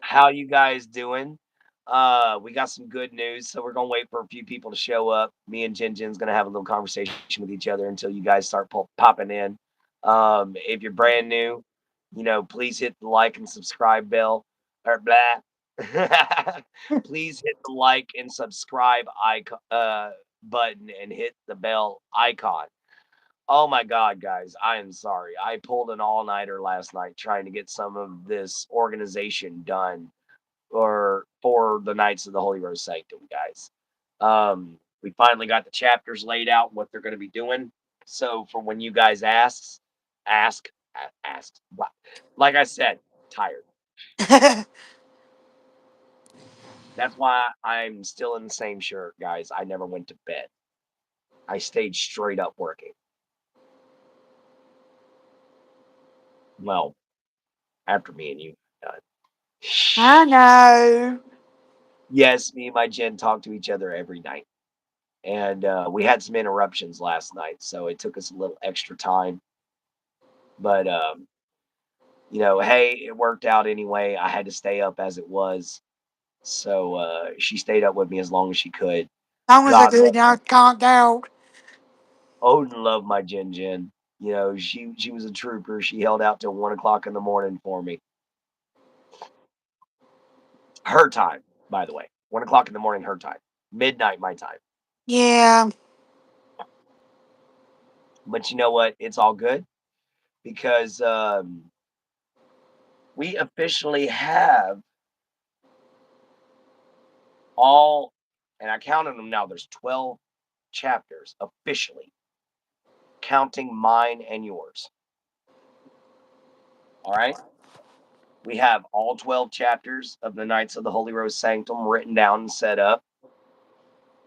How you guys doing? We got some good news, so we're gonna wait for a few people to show up. Me and Jen's gonna have a little conversation with each other until you guys start popping in. If you're brand new, please hit the like and subscribe bell or blah. Please hit the like and subscribe icon button and hit the bell icon. Oh my God, guys, I am sorry. I pulled an all-nighter last night trying to get some of this organization done or for the Knights of the Holy Rose Sanctum, guys. We finally got the chapters laid out, what they're going to be doing. So for when you guys ask, like I said, tired. That's why I'm still in the same shirt, guys. I never went to bed. I stayed straight up working. Well, after me and you done. I know. Yes, me and my Jen talk to each other every night. And we had some interruptions last night, so it took us a little extra time. But hey, it worked out anyway. I had to stay up as it was. So she stayed up with me as long as she could. Long as I God could, love her. I conked out. Odin loved my Jen. She was a trooper. She held out till 1 o'clock in the morning for me. Her time, by the way. 1 o'clock in the morning, her time. Midnight, my time. Yeah. But you know what? It's all good because we officially have all, and I counted them now. There's 12 chapters officially, counting mine and yours. All right. We have all 12 chapters of the Knights of the Holy Rose Sanctum written down and set up.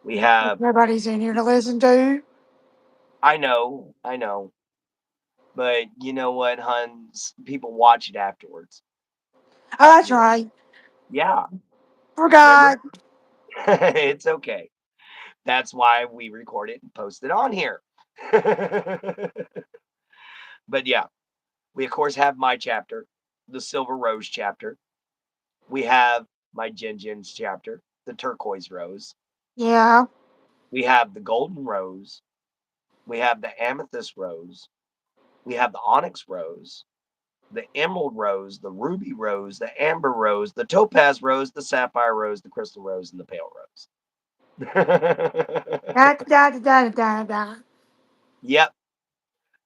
We have, Nobody's in here to listen to. I know, but you know what, hun? People watch it afterwards. Oh, that's You know, right. yeah, remember? Forgot. It's okay. That's why we record it and post it on here. But yeah, we of course have my chapter, the Silver Rose chapter. We have my Jin's chapter, the Turquoise Rose. Yeah. We have the Golden Rose. We have the Amethyst Rose. We have the Onyx Rose, the Emerald Rose, the Ruby Rose, the Amber Rose, the Topaz Rose, the Sapphire Rose, the Crystal Rose, and the Pale Da Rose. da da da da da. Yep.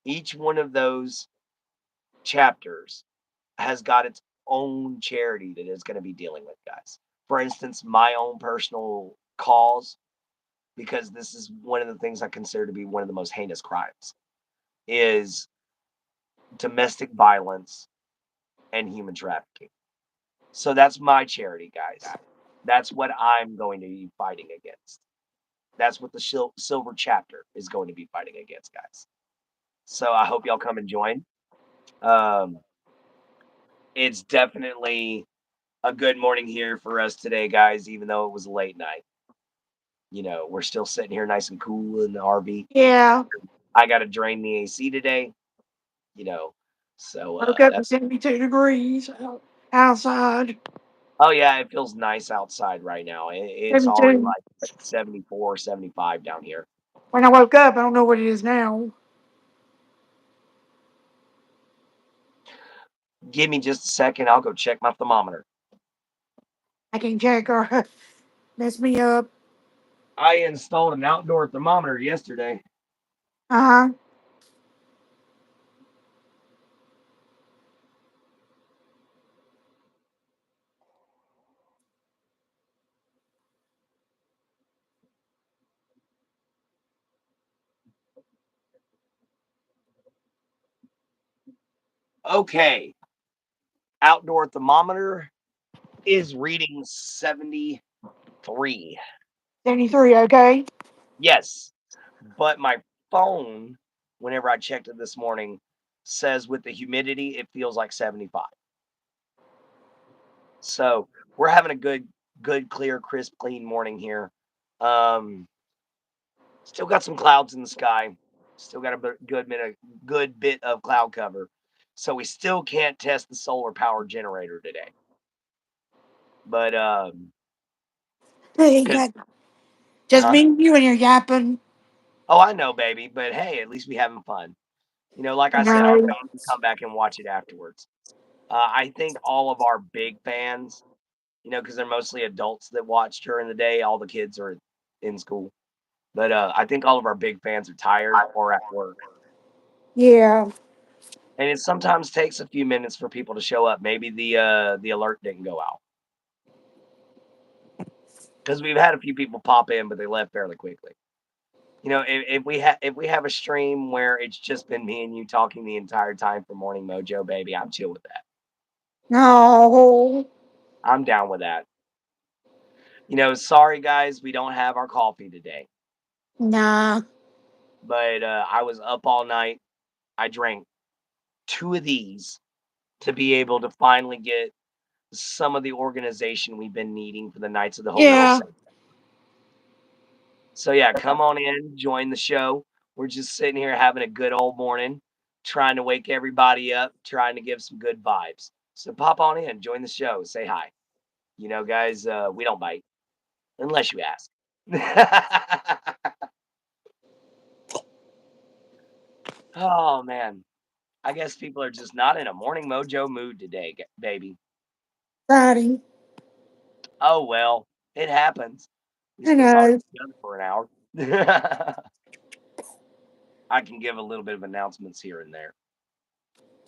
Each one of those chapters has got its own charity that it's going to be dealing with, guys. For instance, my own personal cause, because this is one of the things I consider to be one of the most heinous crimes, is domestic violence and human trafficking. So that's my charity, guys. That's what I'm going to be fighting against. That's what the silver chapter is going to be fighting against, guys. So I hope y'all come and join. Um, it's definitely a good morning here for us today, guys, even though it was a late night. We're still sitting here nice and cool in the RV. Yeah. I got to drain the AC today, you know. So Woke up that's at 72 degrees outside. oh yeah, it feels nice outside right now. It's already 72. like 74, 75 down here. When I woke up, I don't know what it is now. Give me just a second. I'll go check my thermometer. I can check or mess me up. I installed an outdoor thermometer yesterday. Uh huh. Okay, outdoor thermometer is reading 73. 73, okay? Yes, but my phone, whenever I checked it this morning, says with the humidity, it feels like 75. So we're having a good, clear, crisp, clean morning here. Um, Still got some clouds in the sky. Still got a good bit of cloud cover. So we still can't test the solar power generator today. But Hey, because God. Just huh? me and you and you're yapping. Oh, I know, baby. But hey, at least we having fun. Like I said, our No. fans can come back and watch it afterwards. I think all of our big fans, because they're mostly adults that watch during the day. All the kids are in school. But I think all of our big fans are tired or at work. Yeah. And it sometimes takes a few minutes for people to show up. Maybe the alert didn't go out because we've had a few people pop in, but they left fairly quickly. If we have a stream where it's just been me and you talking the entire time for Morning Mojo, baby, I'm chill with that. No. I'm down with that. Sorry guys, we don't have our coffee today, Nah. but I was up all night. I drank two of these to be able to finally get some of the organization we've been needing for the Knights of the Holy Roll Yeah. Saint. So yeah, come on in, join the show. We're just sitting here having a good old morning, trying to wake everybody up, trying to give some good vibes. So pop on in, join the show, say hi. Guys, we don't bite unless you ask. Oh man, I guess people are just not in a morning mojo mood today, baby. Friday. Oh well, it happens. At I least we're talking know. together for an hour. I can give a little bit of announcements here and there.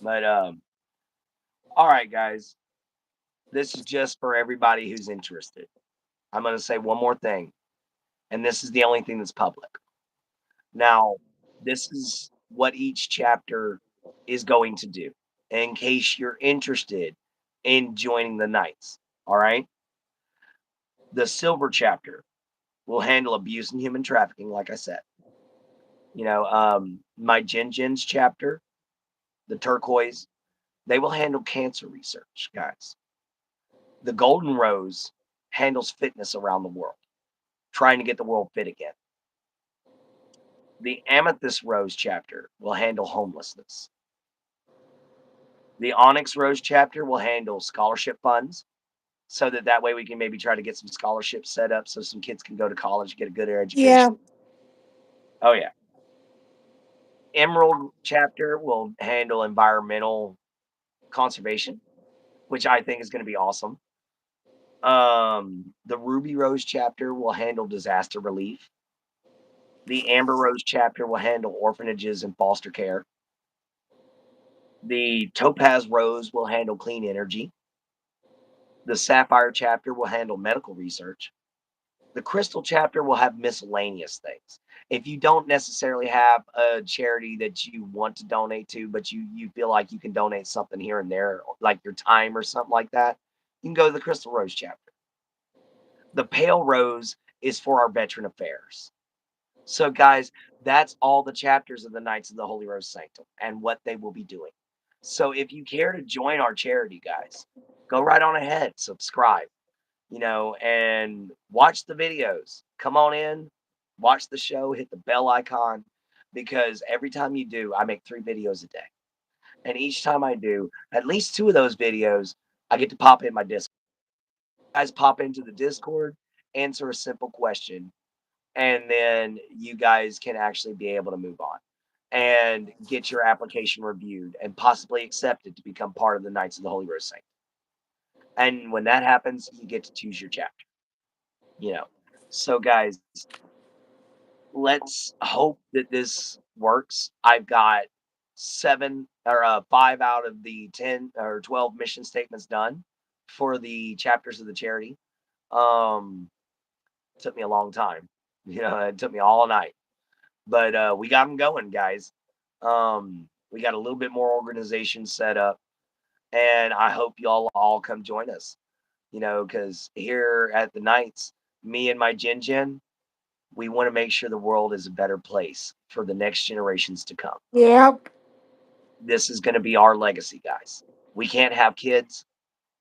But all right, guys. This is just for everybody who's interested. I'm going to say one more thing, and this is the only thing that's public. Now, this is what each chapter is going to do in case you're interested in joining the Knights. All right. The silver chapter will handle abuse and human trafficking, like I said. My Jin's chapter, the turquoise, they will handle cancer research, guys. The golden rose handles fitness around the world, trying to get the world fit again. The amethyst rose chapter will handle homelessness. The onyx rose chapter will handle scholarship funds so that way we can maybe try to get some scholarships set up so some kids can go to college, get a good Yeah. education. Oh yeah. Emerald chapter will handle environmental conservation, which I think is going to be awesome. The ruby rose chapter will handle disaster relief. The amber rose chapter will handle orphanages and foster care. The topaz rose will handle clean energy. The sapphire chapter will handle medical research. The crystal chapter will have miscellaneous things. If you don't necessarily have a charity that you want to donate to, but you feel like you can donate something here and there, like your time or something like that, you can go to the crystal rose chapter. The pale rose is for our veteran affairs. So, guys, that's all the chapters of the Knights of the Holy Rose Sanctum and what they will be doing. So, if you care to join our charity, guys, go right on ahead, subscribe, and watch the videos. Come on in, watch the show, hit the bell icon, because every time you do, I make 3 videos a day. And each time I do, at least 2 of those videos, I get to pop in my Discord. Guys, pop into the Discord, answer a simple question, and then you guys can actually be able to move on and get your application reviewed and possibly accepted to become part of the Knights of the Holy Rose Saint. And when that happens, you get to choose your chapter. You know. So guys, let's hope that this works. I've got 5 out of the 10 or 12 mission statements done for the chapters of the charity. Um, took me a long time. It took me all night, but we got them going, guys. We got a little bit more organization set up, and I hope y'all all come join us. Because here at the Knights, me and my Jin, we want to make sure the world is a better place for the next generations to come. Yep. This is going to be our legacy, guys. We can't have kids,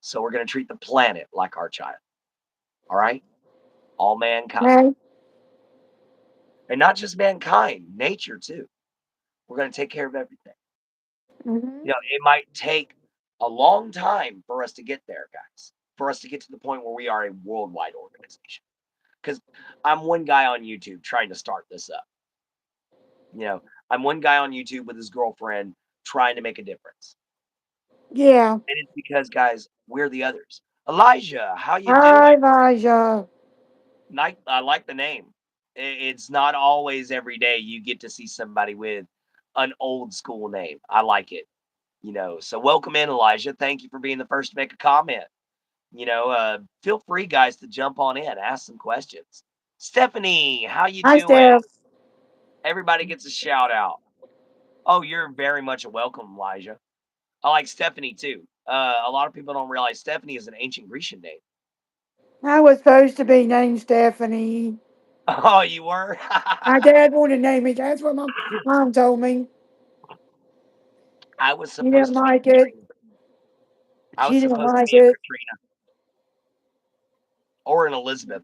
so we're going to treat the planet like our child. All right? All mankind. Okay. And not just mankind, nature too. We're going to take care of everything. Mm-hmm. It might take a long time for us to get there, guys. for us to get to the point where we are a worldwide organization. Because I'm one guy on YouTube trying to start this up. You know, I'm one guy on YouTube with his girlfriend trying to make a difference. Yeah. And it's because, guys, we're the others. Elijah, how you Hi, doing? Elijah. I like the name. It's not always every day you get to see somebody with an old school name. I like it. So welcome in, Elijah. Thank you for being the first to make a comment. Feel free, guys, to jump on in, ask some questions. Stephanie, how you Hi, doing? Steph. Everybody gets a shout out. Oh, you're very much a welcome, Elijah. I like Stephanie too. A lot of people don't realize Stephanie is an ancient Grecian name. I was supposed to be named Stephanie. Oh, you were? My dad wanted to name me. That's what my mom told me. I was She supposed didn't to be like it. Katrina. I was She didn't supposed to like be a it. Katrina or an Elizabeth.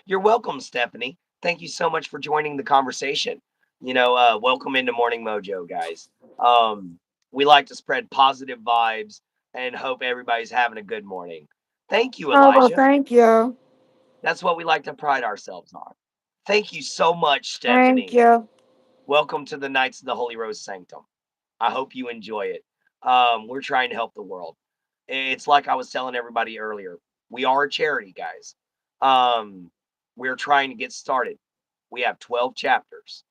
You're welcome, Stephanie. Thank you so much for joining the conversation. Welcome into Morning Mojo, guys. Um, we like to spread positive vibes and hope everybody's having a good morning. Thank you, Oh, well, Elijah. thank you. That's what we like to pride ourselves on. Thank you so much, Thank Stephanie. you. Welcome to the Knights of the Holy Rose Sanctum. I hope you enjoy it. We're trying to help the world. It's like I was telling everybody earlier. We are a charity, guys. Um, we're trying to get started. We have 12 chapters.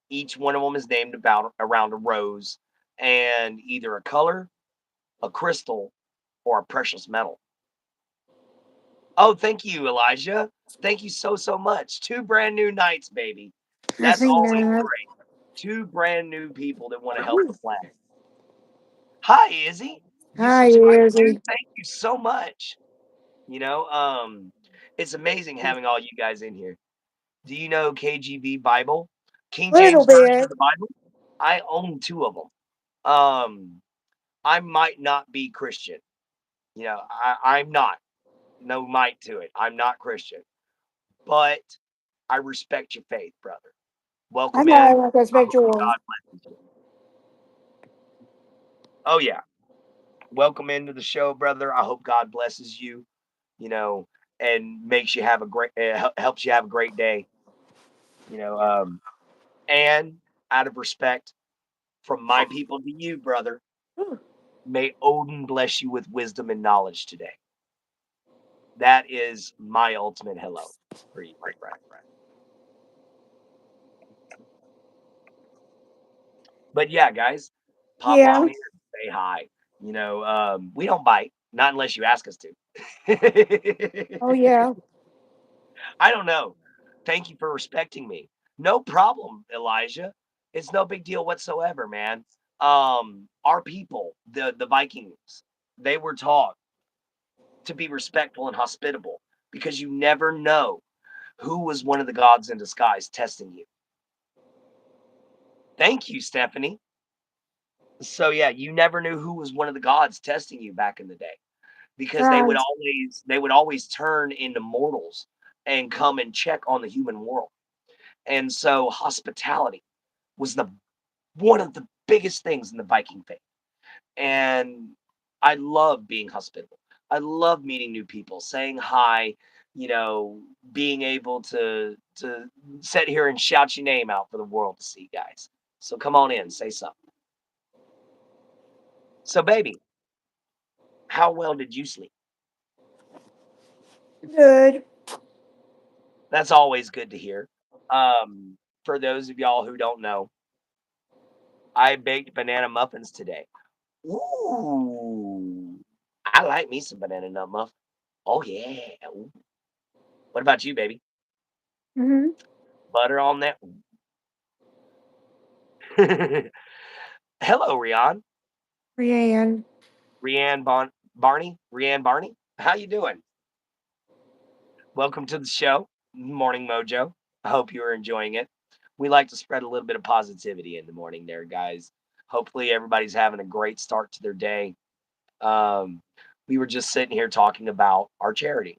Each one of them is named about around a rose and either a color, a crystal, or a precious metal. Oh, thank you, Elijah. Thank you so much. Two brand new knights, baby. I That's seen always that. great. Two brand new people that want to help the planet. Hi, Izzy. You Hi, subscribed too? Izzy. Thank you so much. You know, um, it's amazing having all you guys in here. Do you know KGV Bible? King Little James Version of bit. the Bible? I own two of them. Um, I might not be Christian. I'm not. No might to it. I'm not Christian. But I respect your faith, brother. I Welcome know. in. I I respect hope yours. God blesses you. Oh, yeah. Welcome into the show, brother. I hope God blesses you, you know, and makes you have a great, helps you have a great day, you know. And out of respect from my people to you, brother, may Odin bless you with wisdom and knowledge today. That is my ultimate hello for you, my friend. But yeah, guys, pop Yeah. on in, say hi. We don't bite, not unless you ask us to. Oh, yeah. I don't know. Thank you for respecting me. No problem, Elijah. It's no big deal whatsoever, man. Our people, the Vikings, they were taught to be respectful and hospitable because you never know who was one of the gods in disguise testing you. Thank you, Stephanie. So yeah, you never knew who was one of the gods testing you back in the day because Right. they would always turn into mortals and come and check on the human world. And so hospitality was the one of the biggest things in the Viking faith. And I love being hospitable. I love meeting new people, saying hi, being able to sit here and shout your name out for the world to see, guys. So come on in, say something. So, baby, how well did you sleep? Good. That's always good to hear. For those of y'all who don't know, I baked banana muffins today. Ooh, I like me some banana nut muffin. Oh yeah. Ooh. What about you, baby? Mm-hmm. Butter on that. Hello, Rian. Brienne. Rianne Barney. How you doing? Welcome to the show, Morning Mojo. I hope you are enjoying it. We like to spread a little bit of positivity in the morning there, guys. Hopefully everybody's having a great start to their day. Um, we were just sitting here talking about our charity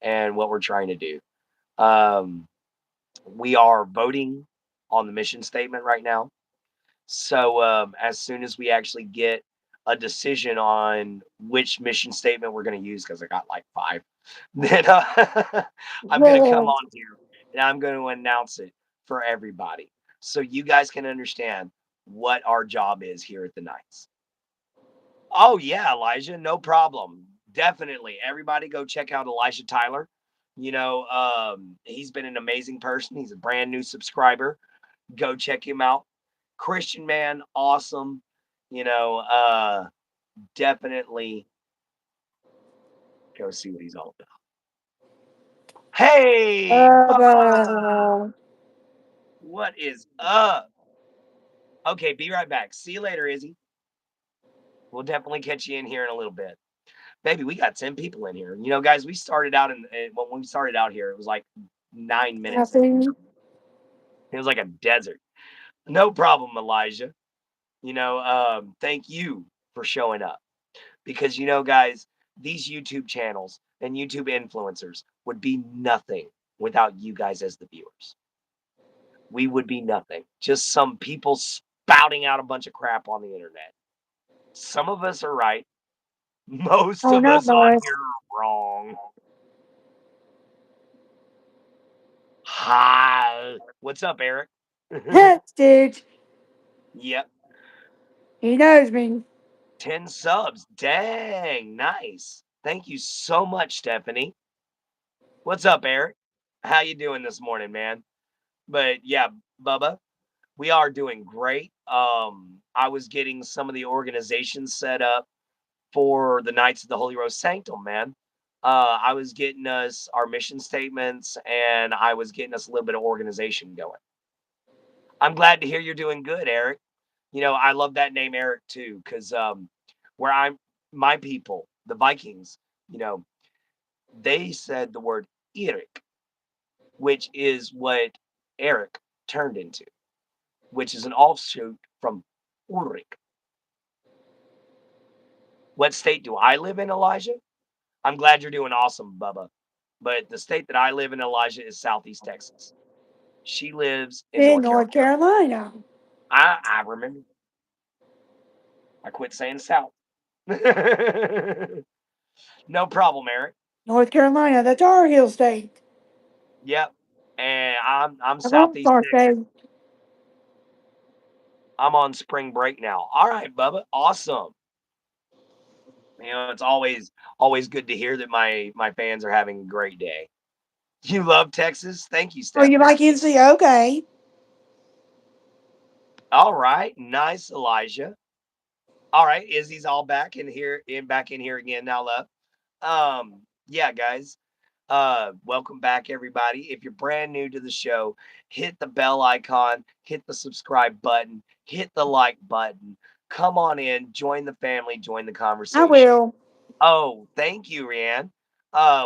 and what we're trying to do. Um, we are voting on the mission statement right now. So as soon as we actually get a decision on which mission statement we're going to use because I got like five, then I'm going to come Yeah. on here and I'm going to announce it for everybody so you guys can understand what our job is here at the Knights. Oh yeah, Elijah, no problem. Definitely. Everybody go check out Elijah Tyler. He's been an amazing person. He's a brand new subscriber. Go check him out. Christian man, awesome. You know, definitely go see what he's all about. Hey, Bubba, Uh, what is up? Okay, be right back. See you later, Izzy. We'll definitely catch you in here in a little bit. Baby, we got 10 people in here. Guys, we started out when we started out here, it was like 9 minutes. nothing. It was like a desert. No problem, Elijah. Thank you for showing up because, guys, these YouTube channels and YouTube influencers would be nothing without you guys as the viewers. We would be nothing. Just some people spouting out a bunch of crap on the internet. Some of us are right. Most Oh, of not us on Norris. here are wrong. Hi. What's up, Eric? Dude, Yep. he knows me. 10 subs. Dang. Nice. Thank you so much, Stephanie. What's up, Eric? How you doing this morning, man? But yeah, Bubba, we are doing great. I was getting some of the organizations set up for the Knights of the Holy Rose Sanctum, man. I was getting us our mission statements and I was getting us a little bit of organization going. I'm glad to hear you're doing good, Eric. I love that name Eric too, because where I'm my people, the Vikings, you know, they said the word Eric, which is what Eric turned into, which is an offshoot from Ulrich. What state do I live in, Elijah? I'm glad you're doing awesome, Bubba. But the state that I live in, Elijah, is Southeast Texas. She lives in In North North Carolina. Carolina. I remember. I quit saying South. No problem, Eric. North Carolina, that's our hill state. Yep. And I'm I love Southeast our Texas. state. I'm on spring break now. All right, Bubba. Awesome. It's always good to hear that my fans are having a great day. You love Texas? Thank you, Oh, you Stephanie. like NC? Okay. All right. Nice, Elijah. All right, Izzy's all back in here again now, love. Yeah, guys. Welcome back, everybody. If you're brand new to the show, hit the bell icon, hit the subscribe button, hit the like button. Come on in, join the family, join the I conversation. will. Oh, thank you, Rianne.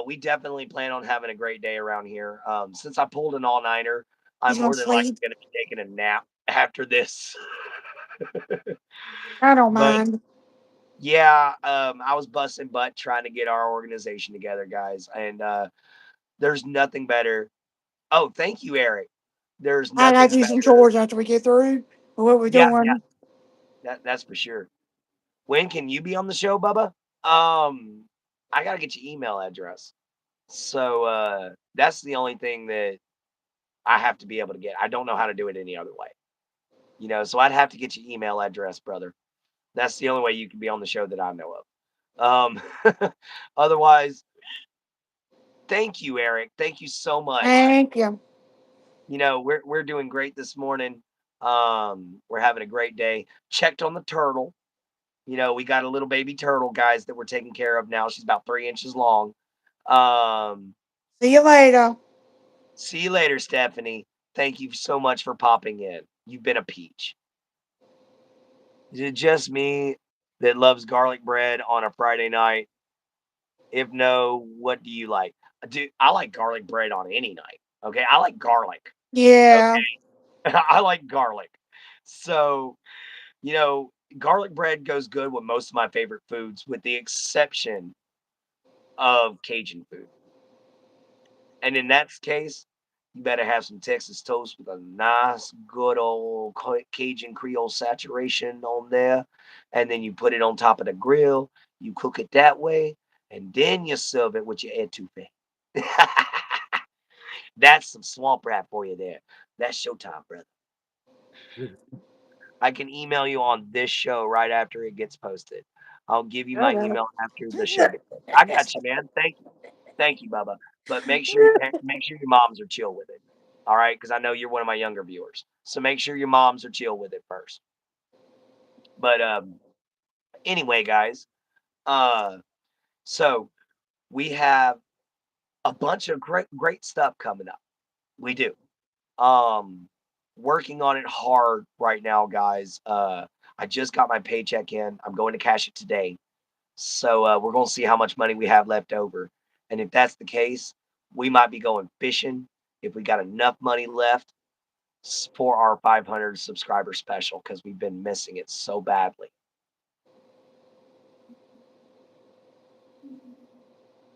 We definitely plan on having a great day around here. Since I pulled an all-nighter, I'm He's going more to than likely sleep. going to be taking a nap after this. I don't But mind. yeah, I was busting butt trying to get our organization together, guys. And there's nothing better. Oh, thank you, Eric. There's I got to nothing do some better. chores after we get through with what we're Yeah, yeah, doing. that's for sure. When can you be on the show, Bubba? Um, I gotta get your email address. So that's the only thing that I have to be able to get. I don't know how to do it any other way. So I'd have to get your email address, brother. That's the only way you can be on the show that I know of. Otherwise, thank you, Eric. Thank you so much. Thank you. We're doing great this morning. We're having a great day. Checked on the turtle. We got a little baby turtle, guys, that we're taking care of now. She's about 3 inches long. Um, See you later. See you later, Stephanie. Thank you so much for popping in. You've been a peach. Is it just me that loves garlic bread on a Friday night? If no, what do you like? Dude, I like garlic bread on any night. Okay. I like garlic. Yeah. Okay. I like garlic. So, you know, garlic bread goes good with most of my favorite foods, with the exception of Cajun food. And in that case, You better have some Texas toast with a nice, good old Cajun Creole saturation on there. And then you put it on top of the grill. You cook it that way. And then you serve it with your etouffee. That's some swamp rap for you there. That's showtime, brother. I can email you on this show right after it gets posted. I'll give you I my know. email after the show gets posted. I got you, man. Thank you, Bubba. But make sure your moms are chill with it. All right, because I know you're one of my younger viewers. So make sure your moms are chill with it first. But anyway, guys, uh, so we have a bunch of great stuff coming up. We do. Um, Working on it hard right now, guys. I just got my paycheck in. I'm going to cash it today. So we're going to see how much money we have left over. And if that's the case, we might be going fishing if we got enough money left for our 500 subscriber special because we've been missing it so badly.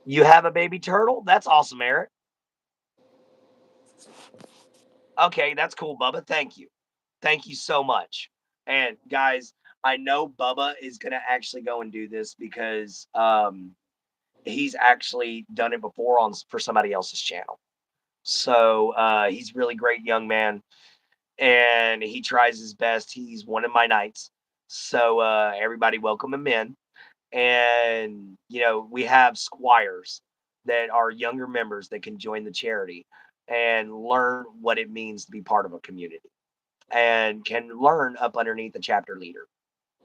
You have a baby turtle? That's awesome, Eric. Okay, that's cool, Bubba. Thank you. Thank you so much. And guys, I know Bubba is going to actually go and do this because he's actually done it before on for somebody else's channel. So he's really great young man, and he tries his best. He's one of my knights. So everybody welcome him in. And we have squires that are younger members that can join the charity and learn what it means to be part of a community and can learn up underneath the chapter leader.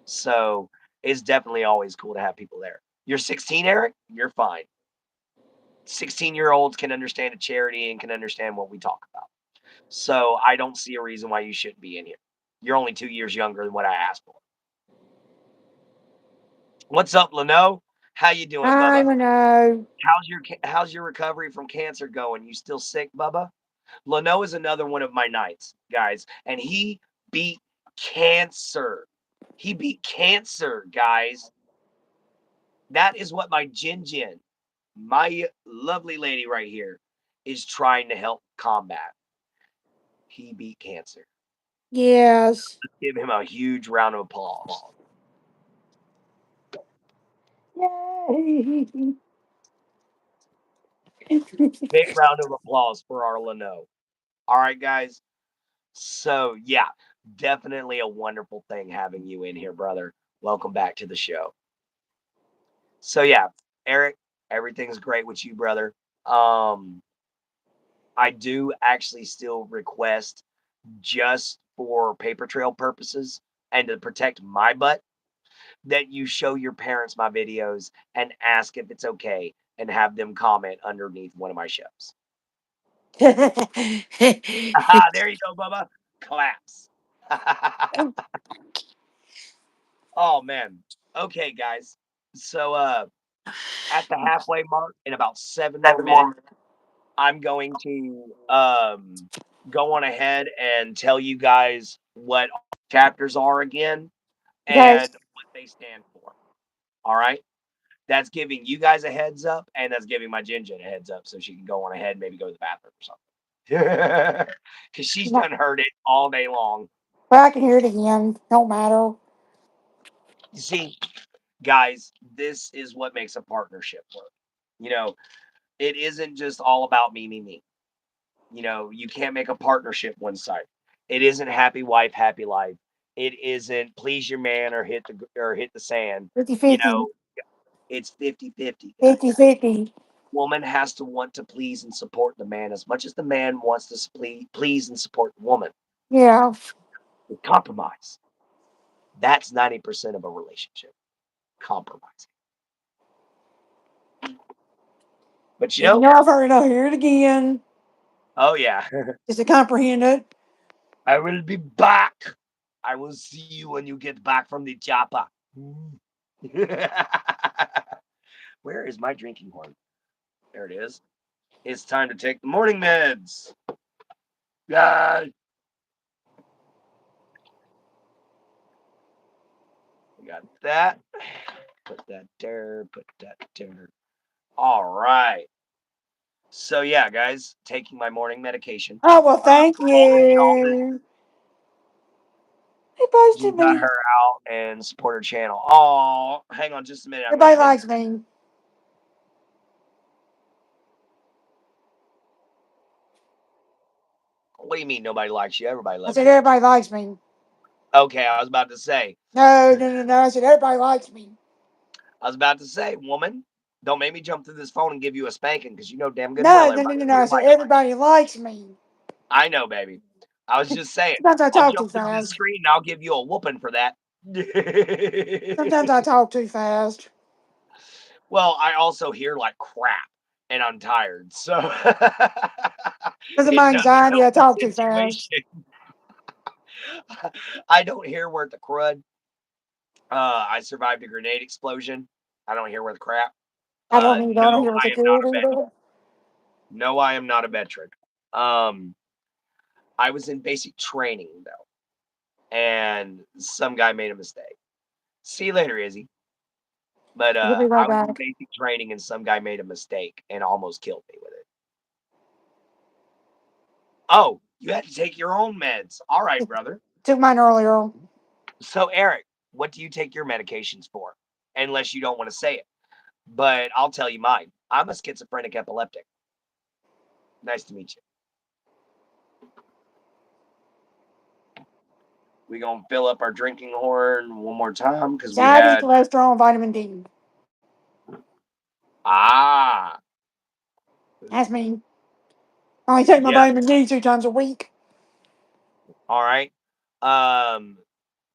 So it's definitely always cool to have people there. You're 16, Eric? You're fine. 16-year-olds can understand a charity and can understand what we talk about. So I don't see a reason why you shouldn't be in here. You're only 2 years younger than what I asked for. What's up, Leno? How you doing, I Bubba? know. How's your recovery from cancer going? You still sick, Bubba? Leno is another one of my knights, guys, and he beat cancer. He beat cancer, guys. That is what my Jin, my lovely lady right here, is trying to help combat. He beat cancer. Yes. Give him a huge round of applause. Yay. Big round of applause for our Leno. All right, guys. So, yeah, definitely a wonderful thing having you in here, brother. Welcome back to the show. So, yeah, Eric, everything's great with you, brother. Um, I do actually still request just for paper trail purposes and to protect my butt that you show your parents my videos and ask if it's okay and have them comment underneath one of my shows. There you go, Bubba. Claps. Oh man. Okay, guys. So at the halfway mark in about 7 more minutes, I'm going to go on ahead and tell you guys what chapters are again Okay. and what they stand for. All right. That's giving you guys a heads up, and that's giving my Ginger a heads up so she can go on ahead, maybe go to the bathroom or something. Because she's No, done heard it all day long. but I can hear it again. Don't matter. You see, guys, this is what makes a partnership work. You know, it isn't just all about me, me, me. You can't make a partnership one side. It isn't happy wife, happy life. It isn't please your man or hit the sand. 50 You 50. know, it's 50-50, 50 guys. 50. Woman has to want to please and support the man as much as the man wants to please and support the woman. Yeah. With compromise. That's 90% of a relationship. Compromising. But Even though I've heard it, I'll hear it again oh yeah. just to comprehend it. I will be back. I will see you when you get back from the chopper. Where is my drinking horn? There it is. It's time to take the morning meds. Yeah. We got that. Put that there. Put that there. All right. So yeah, guys, taking my morning medication. Oh, well, thank For all the gentlemen, you. He you posted got me. her out and support her channel. Oh, hang on just a minute. I'm gonna Everybody pin. likes me. What do you mean nobody likes you? Everybody I loves said, you. everybody likes me. Okay, I was about to say. No, no, no, no. I said, everybody likes me. I was about to say, woman, don't make me jump through this phone and give you a spanking because you know damn good No, well no, no, everybody no, in no. I here said, likes you. everybody likes me. I know, baby. I was just saying, Sometimes I I'll talk too jump through this fast. screen and I'll give you a whooping for that. Sometimes I talk too fast. Well, I also hear like crap and I'm tired. So Because of it my doesn't anxiety, help I the talk too fast. situation. I don't hear worth the crud. I survived a grenade explosion. I don't hear worth crap. I don't need No, on here with I am not a security. veteran. No, I am not a veteran. Um, I was in basic training though, and some guy made a mistake. See you later, Izzy. But He'll be I right was in back. basic training, and some guy made a mistake and almost killed me with it. Oh, you had to take your own meds. All right, brother. Took mine earlier. So, Eric, what do you take your medications for? Unless you don't want to say it. But I'll tell you mine. I'm a schizophrenic epileptic. Nice to meet you. We gonna fill up our drinking horn one more time because we Anxiety, had cholesterol, and vitamin D. ah That's me. I only take my yeah. vitamin D 2 times a week. All right. Um,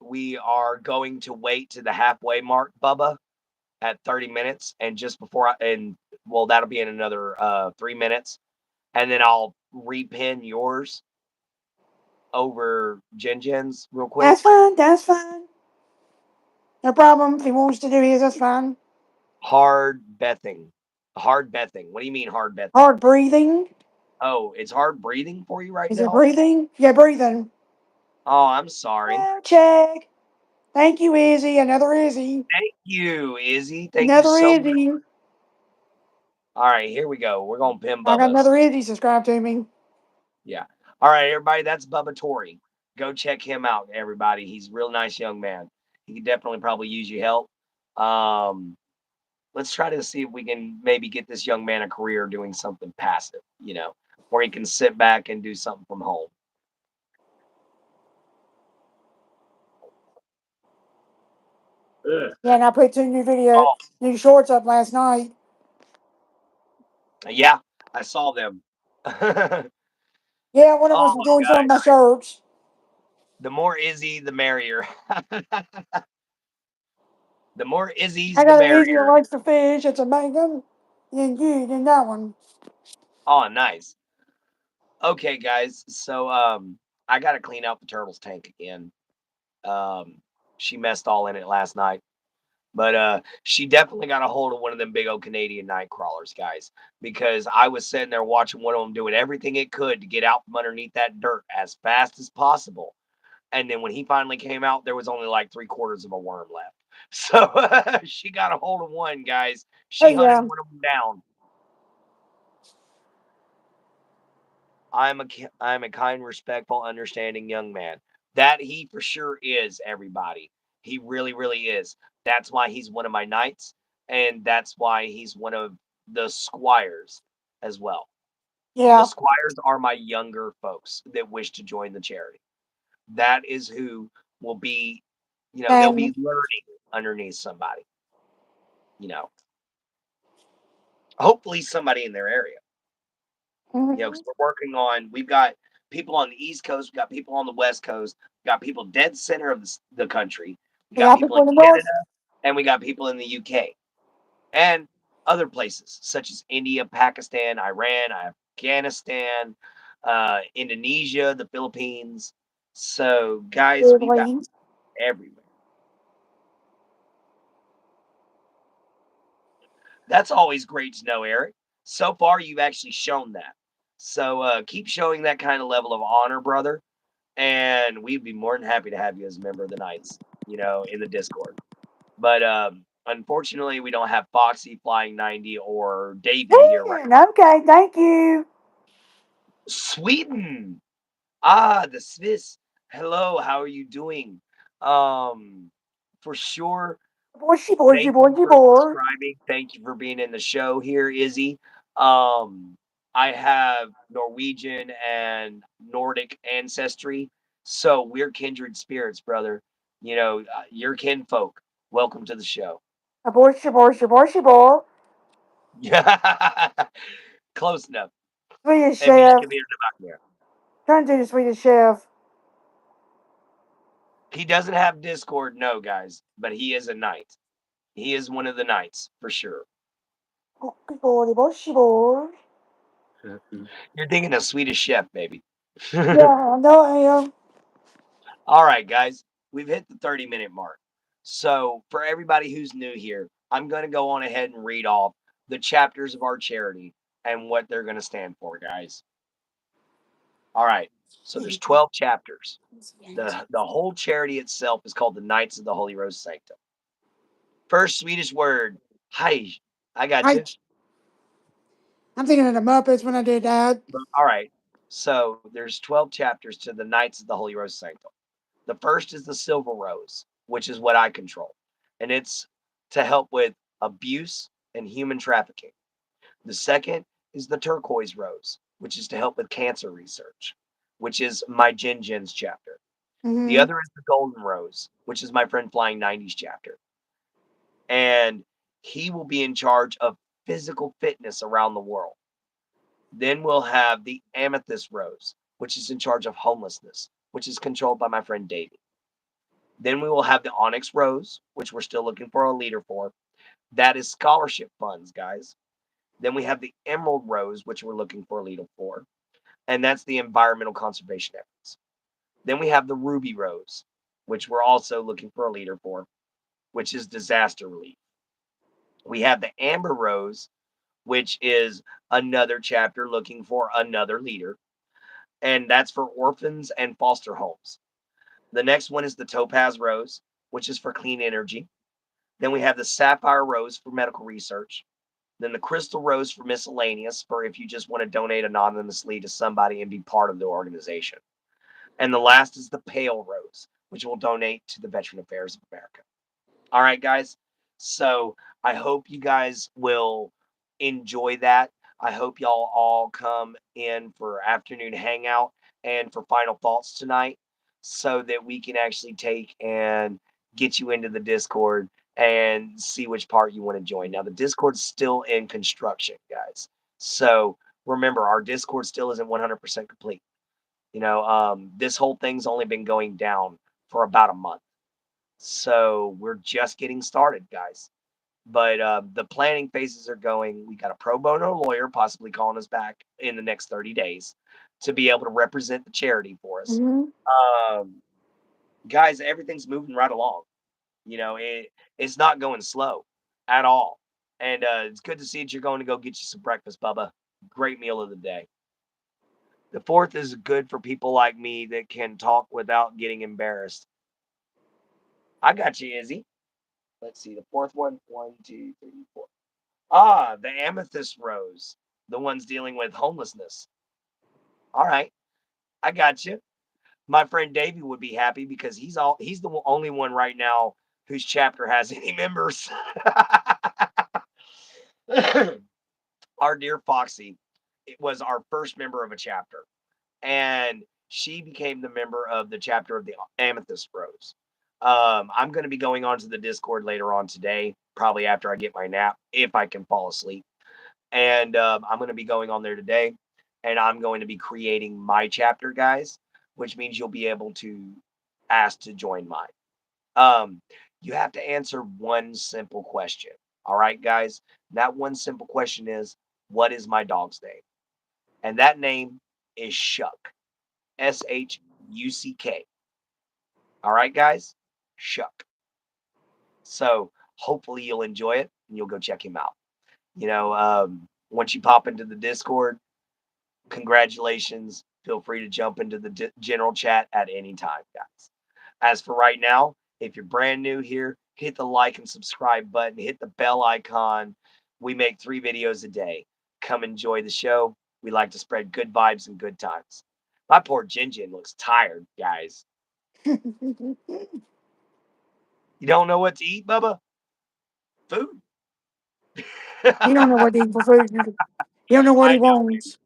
we are going to wait to the halfway mark, Bubba, at 30 minutes, and just before and well, that'll be in another 3 minutes, and then I'll repin yours over Jen's real quick. That's fine. That's fine. No problem. If he wants to do his, that's fine. Hard Bething. Hard Bething. What do you mean hard Bething? Hard breathing. Oh, it's hard breathing for you right Is it now? breathing? Yeah, breathing. Oh, I'm sorry. Well, check. Thank you, Izzy. Another Izzy. Thank you, Izzy. Thank you Another so much. Izzy. All right, here we go. We're gonna pin I got Bubba's. another Izzy subscribed to me. Yeah. All right, everybody. That's Bubba Tory. Go check him out, everybody. He's a real nice young man. He could definitely probably use your help. Um, let's try to see if we can maybe get this young man a career doing something passive, where he can sit back and do something from home. Ugh. Yeah, and I put 2 Oh, new shorts up last night. yeah, I saw them. Oh Yeah, one of us was doing some of guys, my shirts. the more Izzy, the merrier. The more Izzy's, I the got an Izzy that merrier. likes to fish. It's a bacon. And you, then that one. Oh, nice. Okay, guys. So I gotta clean out the turtle's tank again. Um, she messed all in it last night. But she definitely got a hold of one of them big old Canadian night crawlers, guys, because I was sitting there watching one of them doing everything it could to get out from underneath that dirt as fast as possible. And then when he finally came out, there was only like 3/4 of a worm left. So she got a hold of one, guys. Oh, She hunted yeah. one of them down. I'm a kind, respectful, understanding young man. That he for sure is, everybody. He really, really is. That's why he's one of my knights, and that's why he's one of the squires as well. The Yeah. squires are my younger folks that wish to join the charity. That is who will be, they'll be And learning underneath somebody, you know, hopefully somebody in their area. Because mhm. we've got people on the East Coast, we've got people on the West Coast, we've got people dead center of the country, we We got got people people in in the Canada, north. and we got people in the UK and other places such as India, Pakistan, Iran, Afghanistan, Indonesia, the Philippines. So, guys, we've got Italy. everywhere. That's always great to know, Eric. So far, you've actually shown that. So, keep showing that kind of level of honor, brother. And we'd be more than happy to have you as a member of the Knights, in the Discord. But Unfortunately, we don't have Foxy, Flying 90, or Davy here right Hmm, okay, thank you. now. Sweden. Ah, the Swiss. Hello, how are you doing? Um, for sure. Borshy, borshy, Thank you borshy, for bor. subscribing. Thank you for being in the show here, Izzy. Um, I have Norwegian and Nordic ancestry, so we're kindred spirits, brother. You're kinfolk. Welcome to the show. A borshy, borshy, borshy, bor. Yeah, close enough. Swedish En chef. vilken är det back there? Trying to do the Swedish chef. He doesn't have Discord, no, guys, but he is a knight. He is one of the knights for sure. Borshy, borshy, borshy, bor. You're thinking of Swedish Chef, baby. Yeah, no, I am. All right, guys, we've hit the 30-minute mark. So, for everybody who's new here, I'm going to go on ahead and read off the chapters of our charity and what they're going to stand for, guys. All right. So there's 12 chapters. The whole charity itself is called the Knights of the Holy Rose Sanctum. First Swedish word, hi. I got Hi. you. I'm thinking of the Muppets when I did that. All right. So there's 12 chapters to the Knights of the Holy Rose Sanctum. The first is the Silver Rose, which is what I control, and it's to help with abuse and human trafficking. The second is the Turquoise Rose, which is to help with cancer research, which is my Jen's chapter. The Mm-hmm. other is the Golden Rose, which is my friend Flying 90s chapter. And he will be in charge of physical fitness around the world. Then we'll have the Amethyst Rose, which is in charge of homelessness, which is controlled by my friend Davey. Then we will have the Onyx Rose, which we're still looking for a leader for. That is scholarship funds, guys. Then we have the Emerald Rose, which we're looking for a leader for, and that's the environmental conservation efforts. Then we have the Ruby Rose, which we're also looking for a leader for, which is disaster relief. We have the Amber Rose, which is another chapter looking for another leader, and that's for orphans and foster homes. The next one is the Topaz Rose, which is for clean energy. Then we have the Sapphire Rose for medical research. Then the Crystal Rose for miscellaneous, for if you just want to donate anonymously to somebody and be part of the organization. And the last is the Pale Rose, which will donate to the Veteran Affairs of America. All right, guys. So I hope you guys will enjoy that. I hope y'all all come in for afternoon hangout and for final thoughts tonight so that we can actually take and get you into the Discord and see which part you want to join. Now, the Discord's still in construction, guys. So remember, our Discord still isn't 100% complete. This whole thing's only been going down for about a month. So we're just getting started, guys. But the planning phases are going. We got a pro bono lawyer possibly calling us back in the next 30 days to be able to represent the charity for us. Mm-hmm. Um, Guys, everything's moving right along. It's not going slow at all. And it's good to see that you're going to go get you some breakfast, Bubba. Great meal of the day. The fourth is good for people like me that can talk without getting embarrassed. I got you, Izzy. Let's see the fourth one. One, two, three, four. Ah, the amethyst rose. The ones dealing with homelessness. All right, I got you. My friend Davey would be happy because he's the only one right now whose chapter has any members. Our dear Foxy, it was our first member of a chapter, and she became the member of the chapter of the Amethyst Rose. I'm going to be going on to the Discord later on today, probably after I get my nap, if I can fall asleep. And I'm going to be going on there today, and I'm going to be creating my chapter, guys, which means you'll be able to ask to join mine. Um, you have to answer one simple question. All right, guys. That one simple question is, what is my dog's name? And that name is Shuck. Shuck. All right, guys? Shuck. So hopefully you'll enjoy it and you'll go check him out. Once you pop into the Discord, congratulations. Feel free to jump into the general chat at any time, guys. As for right now, if you're brand new here, hit the like and subscribe button, hit the bell icon. We make 3 videos a day. Come enjoy the show. We like to spread good vibes and good times. My poor Jin Jin looks tired, guys. You You don't know what to eat, Bubba? Food. don't know what to eat for food. You don't know what I he know, wants.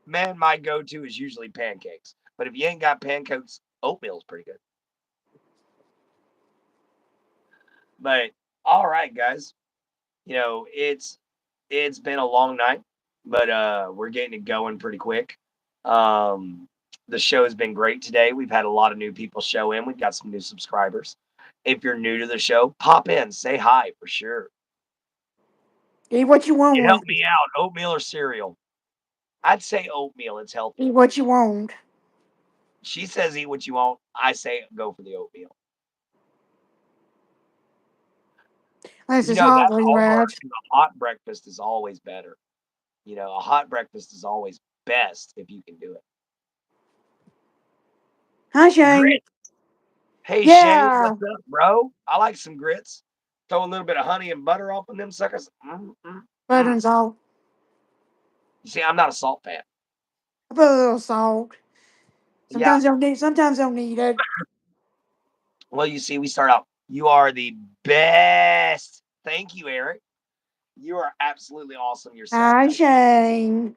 man. My go-to is usually pancakes. But if you ain't got pancakes, oatmeal's pretty good. But all right, guys. It's been a long night, but we're getting it going pretty quick. Um, the show has been great today. We've had a lot of new people show in. We've got some new subscribers. If you're new to the show, pop in, say hi for sure. Eat what you You help want. me out. Oatmeal or cereal? I'd say oatmeal. It's healthy. Eat what you want. She says eat what you want. I say go for the oatmeal. Unless You it's know, hot that's where you're hard at. because a hot breakfast is always better. A hot breakfast is always best if you can do it. Hi, Shane. Grit. Hey Shane, Yeah. what's up, bro? I like some grits. Throw a little bit of honey and butter off on them suckers. Butter and salt. You see, I'm not a salt fan. I put a little salt. Yeah. Sometimes don't need it. Well, you see, we start out. You are the best. Thank you, Eric. You are absolutely awesome yourself, Hi, buddy. Shane.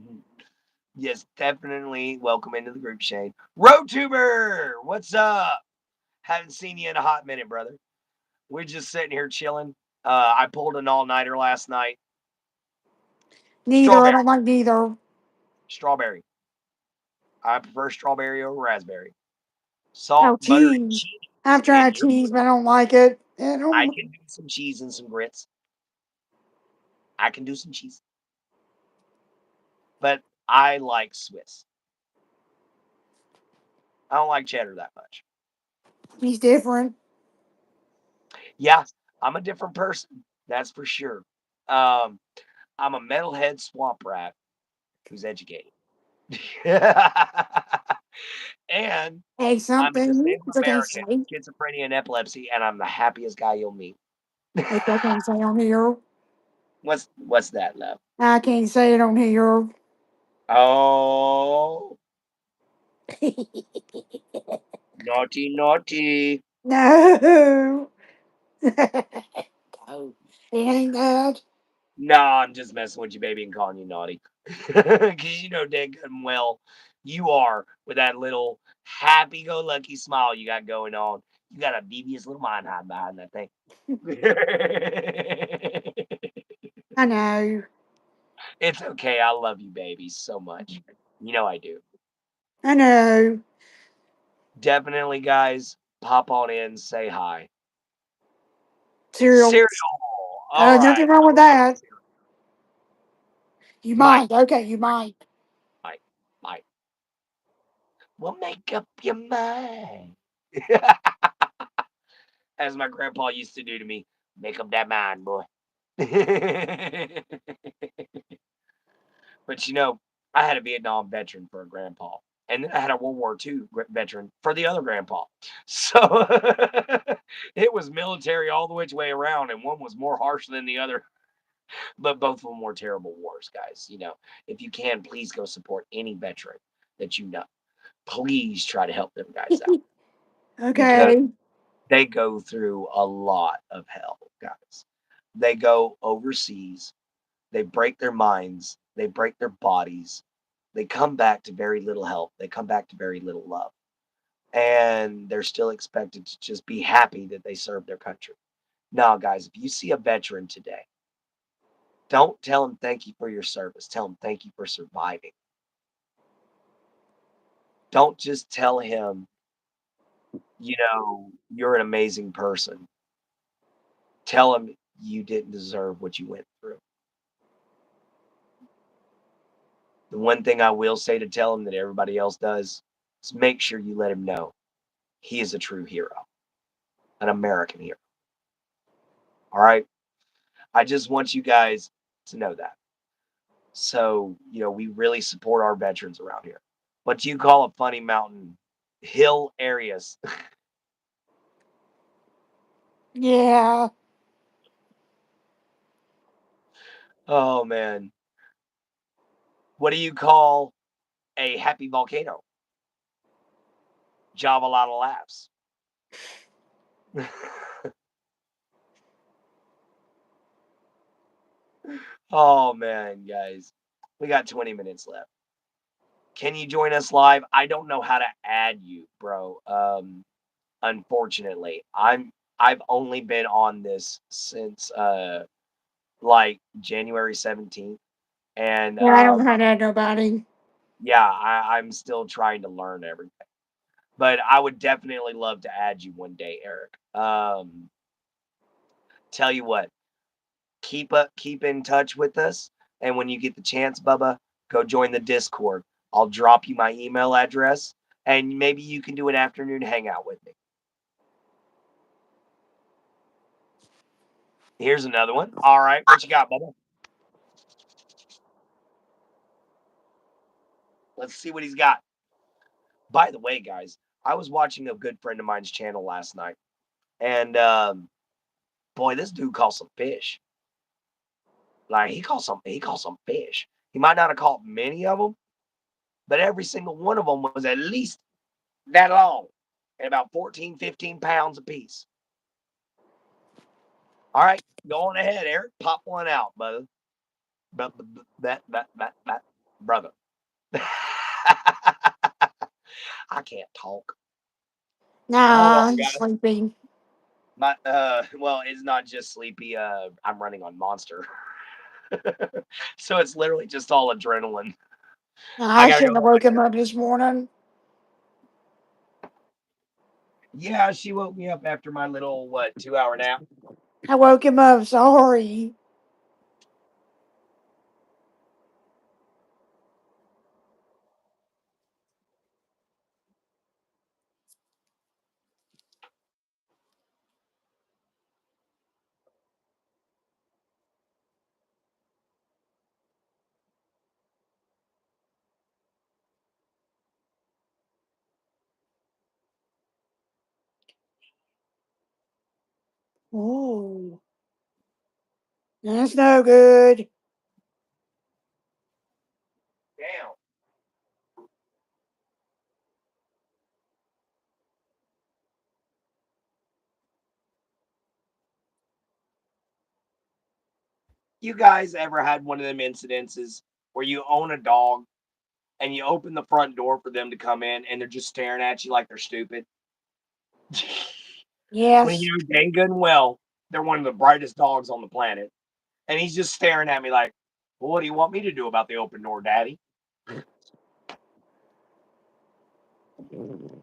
Mhm. Yes, definitely welcome into the group, Shane. RoadTuber, what's up? Haven't seen you in a hot minute, brother. We're just sitting here chilling. I pulled an all-nighter last night. Neither. I Strawberry, don't like neither. strawberry. I prefer strawberry over raspberry. Salt, Oh, butter, and cheese. cheese, I've and tried you're cheese, good. but I don't like it. I can do some cheese and some grits. I can do some cheese, but I like Swiss. I don't like cheddar that much. He's different. Yeah, I'm a different person. That's for sure. Um, I'm a metalhead swamp rat who's educated. And Hey, I'm a something. disabled It's okay to American say. with schizophrenia and epilepsy, and I'm the happiest guy you'll meet. It's okay to say on here. What's that, love? I can't say it on here. Oh, naughty, naughty. No. No. It ain't that. Nah, I'm just messing with you, baby, and calling you naughty. Because you know dead good and well you are with that little happy-go-lucky smile you got going on. You got a devious little mind hiding behind that thing. I know. It's okay. I love you, baby, so much. You know I do. I know. Definitely, guys, pop on in, say hi. Cereal. Cereal. All right. Nothing wrong with We'll go with that. cereal. You You might. might. Okay, you might. Might. Might. Well, make up your mind. As my grandpa used to do to me, make up that mind, boy. But I had a Vietnam veteran for a grandpa, and then I had a World War II veteran for the other grandpa. So it was military all the which way around, and one was more harsh than the other. But both of them were terrible wars, guys. If you can, please go support any veteran that you know. Please try to help them guys out because Okay. they go through a lot of hell, guys. They go overseas. They break their minds. They break their bodies. They come back to very little help. They come back to very little love. And they're still expected to just be happy that they served their country. Now, guys, if you see a veteran today, don't tell him thank you for your service. Tell him thank you for surviving. Don't just tell him, you're an amazing person. Tell him you didn't deserve what you went through. The one thing I will say to tell him that everybody else does is make sure you let him know he is a true hero, an American hero. All right. I just want you guys to know that. So, we really support our veterans around here. What you call a funny mountain hill areas. Yeah. Oh man. What do you call a happy volcano? Java lot of laughs. Oh man, guys. We got 20 minutes left. Can you join us live? I don't know how to add you, bro. Unfortunately. I've only been on this since like January 17th. And Yeah, I don't know how to add nobody. yeah, I'm still trying to learn everything. But I would definitely love to add you one day, Eric. Tell you what, keep in touch with us. And when you get the chance, Bubba, go join the Discord. I'll drop you my email address and maybe you can do an afternoon hangout with me. Here's another one. All right, what you got, Bubba? Let's see what he's got. By the way, guys, I was watching a good friend of mine's channel last night, and boy, this dude caught some fish. Like he caught some fish. He might not have caught many of them, but every single one of them was at least that long and about 14, 15 pounds apiece. All right, go on ahead, Eric. Pop one out, brother. Brother. I can't talk. Hold Nah, on, I'm guys. sleeping. Well, it's not just sleepy. I'm running on Monster. So it's literally just all adrenaline. I I gotta go. shouldn't have woke him up this morning. Yeah, she woke me up after my little 2 hour nap. I woke him up. Sorry. Ooh, that's no good. Damn. You guys ever had one of them incidences where you own a dog and you open the front door for them to come in and they're just staring at you like they're stupid? When Yes. you know dang good and well they're one of the brightest dogs on the planet, and he's just staring at me like, well, "What do you want me to do about the open door, Daddy?"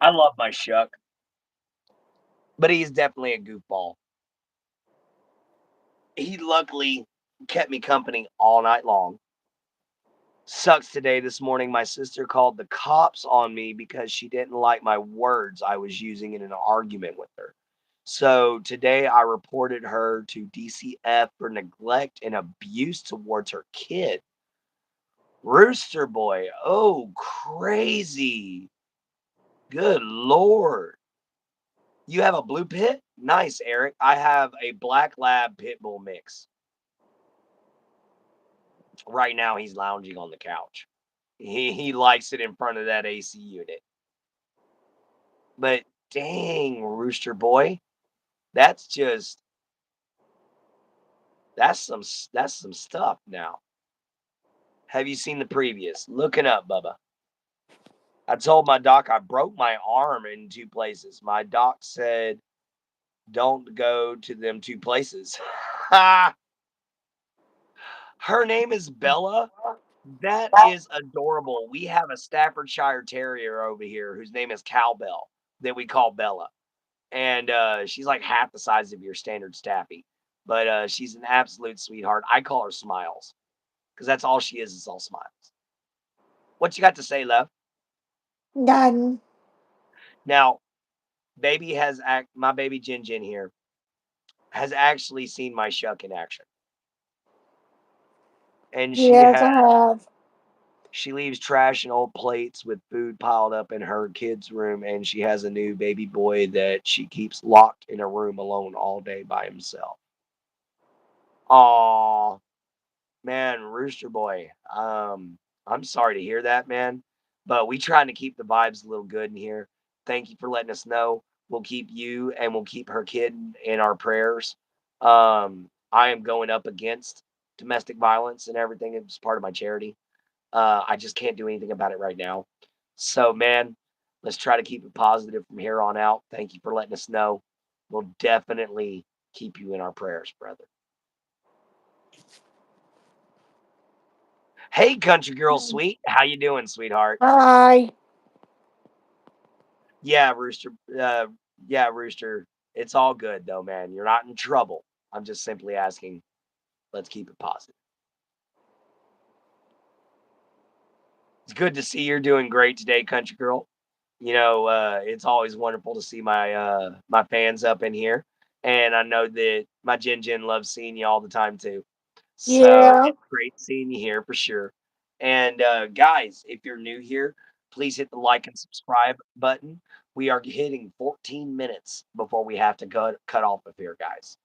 I love my Shuck, but he's definitely a goofball. He luckily kept me company all night long. Sucks today. This morning, my sister called the cops on me because she didn't like my words I was using in an argument with her. So today, I reported her to DCF for neglect and abuse towards her kid. Rooster boy. Oh, crazy. Good Lord. You have a blue pit? Nice, Eric. I have a black lab pit bull mix. Right now, he's lounging on the couch. He likes it in front of that AC unit. But dang, Rooster boy, that's just that's some stuff now. Have you seen the previous? Look it up, Bubba. I told my doc I broke my arm in two places. My doc said, "Don't go to them two places." Her name is Bella. That is adorable. We have a Staffordshire Terrier over here whose name is Cowbell that we call Bella. And she's like half the size of your standard Staffy. But she's an absolute sweetheart. I call her Smiles because that's all she is all smiles. What you got to say, love? Done. Now, my baby Jin Jin here has actually seen my Shuck in action. And Yes, I have. She leaves trash and old plates with food piled up in her kid's room, and she has a new baby boy that she keeps locked in a room alone all day by himself. Aw, man, Rooster Boy. I'm sorry to hear that, man. But we trying to keep the vibes a little good in here. Thank you for letting us know. We'll keep you and we'll keep her kid in our prayers. I am going up against domestic violence and everything. It's part of my charity. I just can't do anything about it right now. So, man, let's try to keep it positive from here on out. Thank you for letting us know. We'll definitely keep you in our prayers, brother. Hey, country girl, sweet. How you doing, sweetheart? Hi. Yeah, Rooster. Uh, yeah, Rooster. It's all good though, man. You're not in trouble. I'm just simply asking. Let's keep it positive. It's good to see you're doing great today, country girl. It's always wonderful to see my fans up in here, and I know that my Jen loves seeing you all the time too. So Yeah. it's great seeing you here for sure. And guys, if you're new here, please hit the like and subscribe button. We are hitting 14 minutes before we have to cut off of here, guys.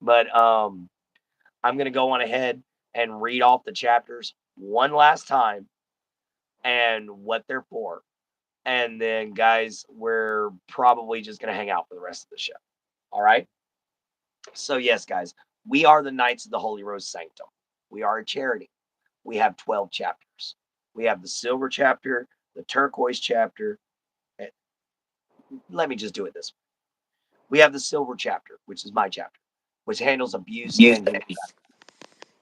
But I'm gonna go on ahead and read off the chapters one last time and what they're for. And then, guys, we're probably just gonna hang out for the rest of the show. All right. So yes, guys, we are the Knights of the Holy Rose Sanctum. We are a charity. We have 12 chapters. We have the silver chapter, the turquoise chapter. eh, Let me just do it this way. We have the silver chapter, which is my chapter, which handles abuse and human.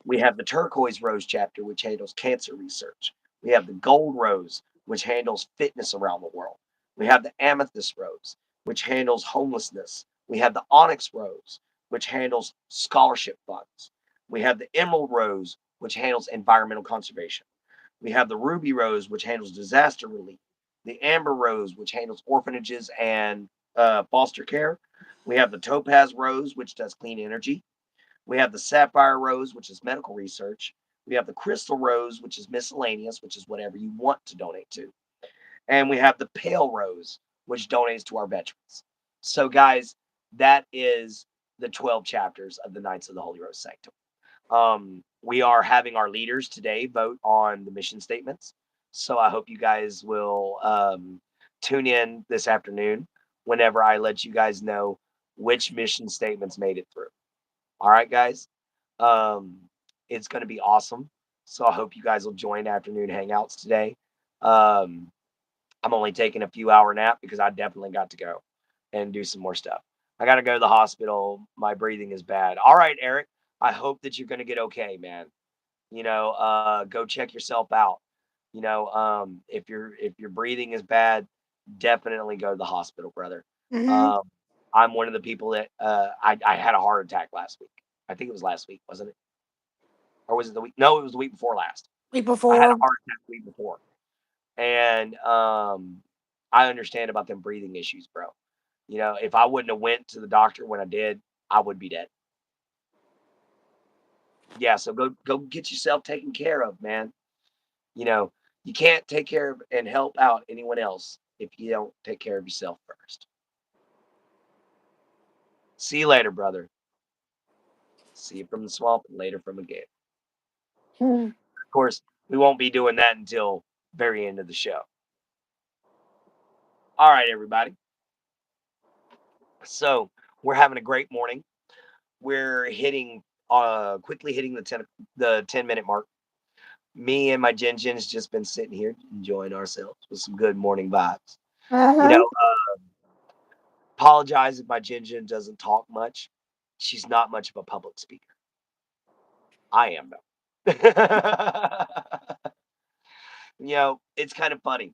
We have the turquoise rose chapter, which handles cancer research. We have the gold rose, which handles fitness around the world. We have the amethyst rose, which handles homelessness. We have the onyx rose, which handles scholarship funds. We have the emerald rose, which handles environmental conservation. We have the ruby rose, which handles disaster relief. The amber rose, which handles orphanages and foster care. We have the topaz rose, which does clean energy. We have the sapphire rose, which is medical research. We have the crystal rose, which is miscellaneous, which is whatever you want to donate to. And we have the pale rose, which donates to our veterans. So, guys, that is the 12 chapters of the Knights of the Holy Rose Sanctum. We are having our leaders today vote on the mission statements. So I hope you guys will tune in this afternoon whenever I let you guys know which mission statements made it through. All right, guys. Um, it's going to be awesome. So I hope you guys will join afternoon hangouts today. Um, I'm only taking a few hour nap because I definitely got to go and do some more stuff. I got to go to the hospital. My breathing is bad. All right, Eric. I hope that you're going to get okay, man. Go check yourself out. If your breathing is bad, definitely go to the hospital, brother. Mm-hmm. Um, I'm one of the people that I had a heart attack last week. I think it was last week, wasn't it? Or was it the week? No, it was the week before last. Week I had a before. heart attack the week before, and I understand about them breathing issues, bro. If I wouldn't have went to the doctor when I did, I would be dead. Yeah, so go get yourself taken care of, man. You know, you can't take care of and help out anyone else if you don't take care of yourself first. See you later, brother. See you from the swamp and later from a gate. Hmm. Of course, we won't be doing that until very end of the show. All right, everybody. So we're having a great morning. We're hitting quickly hitting the 10-minute mark. Me and my Jen has just been sitting here enjoying ourselves with some good morning vibes. You Uh-huh. know, apologize if my Jen doesn't talk much. She's not much of a public speaker. I am though. It's kind of funny.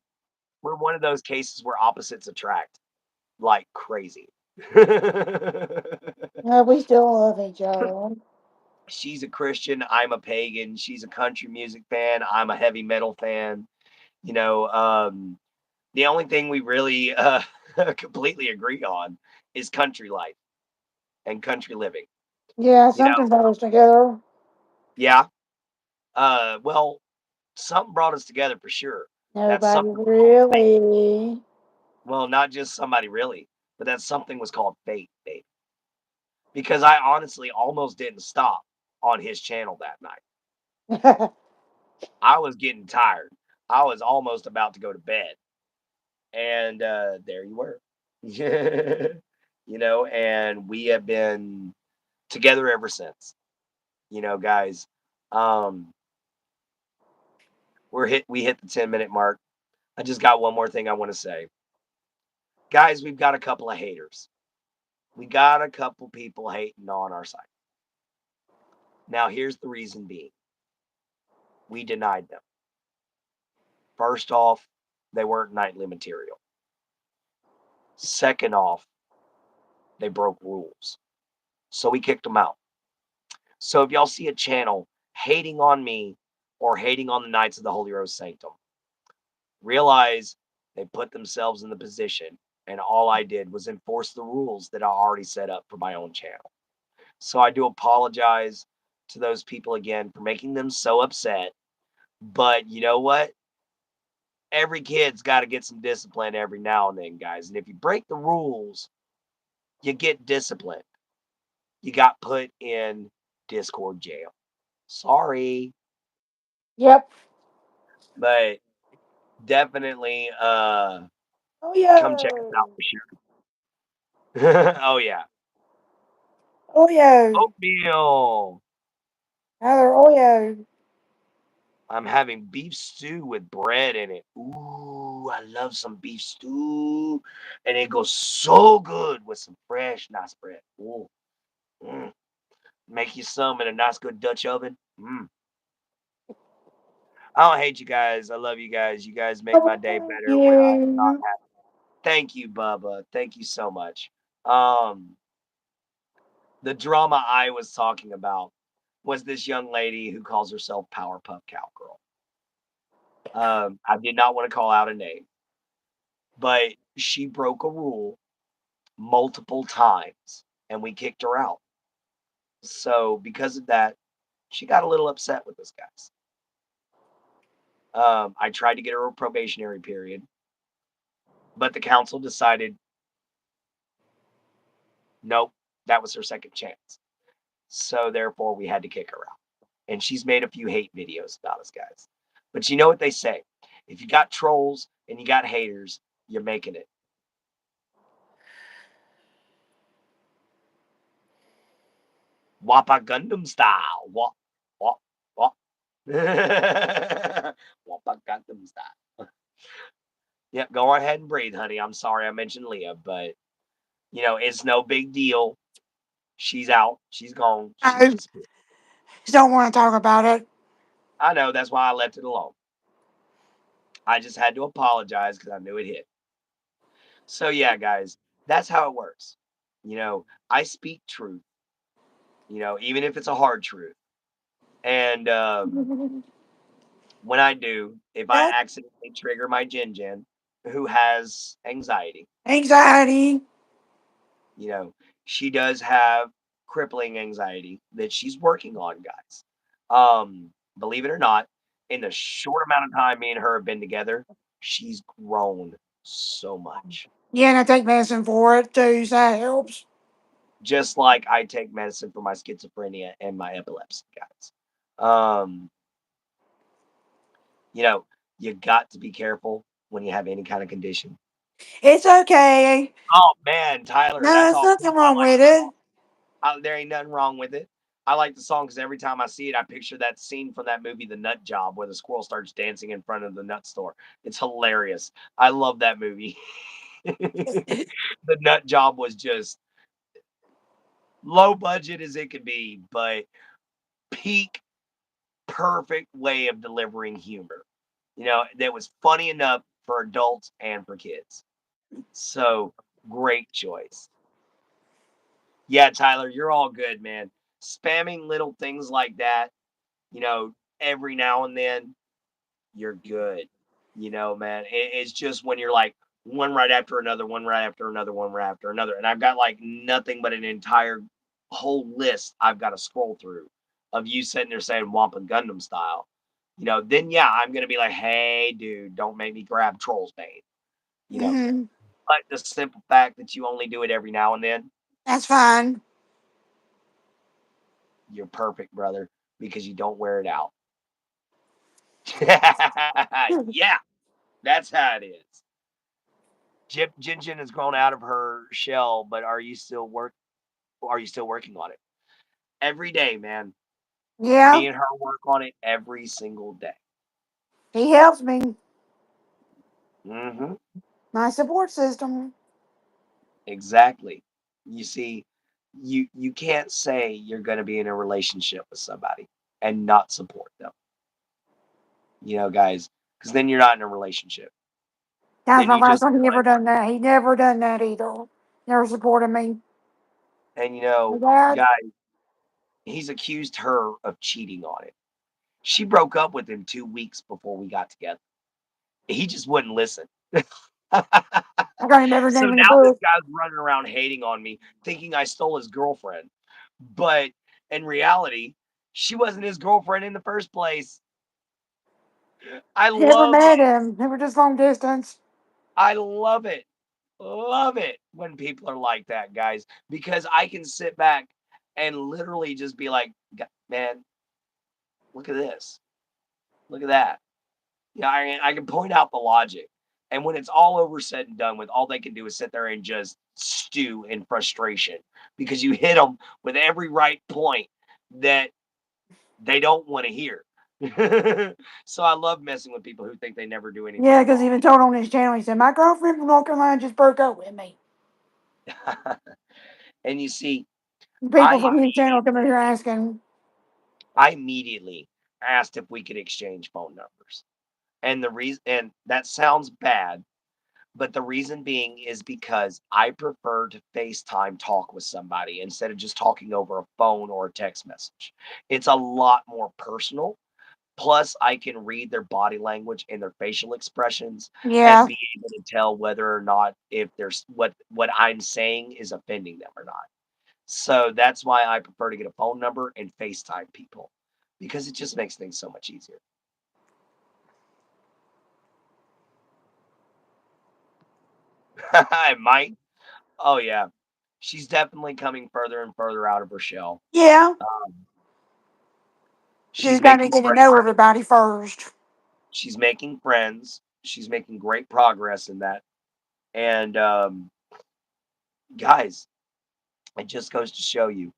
We're one of those cases where opposites attract like crazy. No, we still love each other. She's a Christian. I'm a pagan. She's a country music fan. I'm a heavy metal fan. You know, the only thing we really completely agree on is country life and country living. Yeah, You know, something brought us together. yeah. Well, something brought us together for sure. That Nobody something was called fate. really. Well, not just somebody really, but that something was called fate, babe. Because I honestly almost didn't stop on his channel that night. I was getting tired. I was almost about to go to bed. And there you were. And we have been together ever since. Guys. Um, we hit the 10-minute mark. I just got one more thing I want to say. Guys, we've got a couple of haters. We got a couple people hating on our site. Now, here's the reason being. We denied them. First off, they weren't nightly material. Second off, they broke rules. So we kicked them out. So if y'all see a channel hating on me or hating on the Knights of the Holy Rose Sanctum, realize they put themselves in the position, and all I did was enforce the rules that I already set up for my own channel. So I do apologize to those people again for making them so upset. But you know what? Every kid's got to get some discipline every now and then, guys. And if you break the rules, you get disciplined. You got put in Discord jail. Sorry, Yep. but definitely Oh come check us yeah. out for sure. Oh yeah. Oh yeah. Oatmeal. Another oh yeah. I'm having beef stew with bread in it. Ooh, I love some beef stew. And it goes so good with some fresh, nice bread. Ooh. Mm. Make you some in a nice, good Dutch oven. I don't hate you guys. I love you guys. You guys make Oh, my day thank better when I'm not you. happy. Thank you, Bubba. Thank you so much. Um, the drama I was talking about was this young lady who calls herself Powerpuff Cowgirl. I did not want to call out a name, but she broke a rule multiple times and we kicked her out. So because of that, she got a little upset with us guys. I tried to get her a probationary period, but the council decided nope, that was her second chance. So therefore, we had to kick her out. And she's made a few hate videos about us guys. But you know what they say? If you got trolls and you got haters, you're making it. Wappa Gundam style. Wap, wap, wap. Wappa Gundam style. Yep, go ahead and breathe, honey. I'm sorry I mentioned Leah, but it's no big deal. She's out. She's gone. She's I disappeared. don't want to talk about it. I know that's why I left it alone. I just had to apologize because I knew it hit. So yeah, guys, that's how it works. I speak truth, even if it's a hard truth. And when I do, if I That accidentally trigger my Jen, who has anxiety, anxiety. you know, she does have crippling anxiety that she's working on, guys. Believe it or not, in the short amount of time me and her have been together, she's grown so much. Yeah, and I take medicine for it too, so that helps. Just like I take medicine for my schizophrenia and my epilepsy, guys. Um, you know, you got to be careful when you have any kind of condition. It's okay. Oh man, Tyler, No, that's there's all nothing cool. I wrong like with the it. song. There ain't nothing wrong with it. I like the song because every time I see it, I picture that scene from that movie, The Nut Job, where the squirrel starts dancing in front of the nut store. It's hilarious. I love that movie. The Nut Job was just low budget as it could be, but peak perfect way of delivering humor. That was funny enough for adults and for kids. So great choice. Yeah, Tyler, you're all good, man. Spamming little things like that, every now and then, you're good. Man, it's just when you're like one right after another, one right after another, one right after another. And I've got like nothing but an entire whole list I've got to scroll through of you sitting there saying Wampa Gundam style. Then yeah, I'm gonna be like, hey, dude, don't make me grab Troll's Bane. You know, Mm-hmm. but the simple fact that you only do it every now and then, That's fine. you're perfect, brother, because you don't wear it out. Yeah, that's how it is. Jin Jin has grown out of her shell, but are you still working on it? Every day, man. Yeah, Me and her work on it every single day. he helps me. Mhm. My support system. Exactly. You see, you can't say you're going to be in a relationship with somebody and not support them. Guys, cuz then you're not in a relationship. That's Then my you first just one. He never like done that. He never done that either. Never supported me. and My dad. guy, he's accused her of cheating on it. She broke up with him 2 weeks before we got together. He just wouldn't listen. I got him every So name in the now this book. guy's running around hating on me, thinking I stole his girlfriend. But in reality, she wasn't his girlfriend in the first place. I Never love met it. him. Never just long distance. I love it. Love it when people are like that, guys, because I can sit back and literally just be like, Man, look at this. Look at that." I can point out the logic. And when it's all over said and done with, all they can do is sit there and just stew in frustration because you hit them with every right point that they don't want to hear. So I love messing with people who think they never do Yeah, anything because he even told on his channel, he said, my girlfriend from North Carolina just broke up with me. wrong. And you see, People I from his channel come in here asking, I immediately asked if we could exchange phone numbers. And the reason and that sounds bad, but the reason being is because I prefer to FaceTime talk with somebody instead of just talking over a phone or a text message. It's a lot more personal. Plus, I can read their body language and their facial expressions and yeah, be able to tell whether or not if there's what I'm saying is offending them or not. So that's why I prefer to get a phone number and FaceTime people because it just makes things so much easier. I might. Oh yeah. She's definitely coming further and further out of her shell. yeah, Um, she's just got to making get to know friends. everybody first. She's making friends. She's making great progress in that. And guys, it just goes to show you,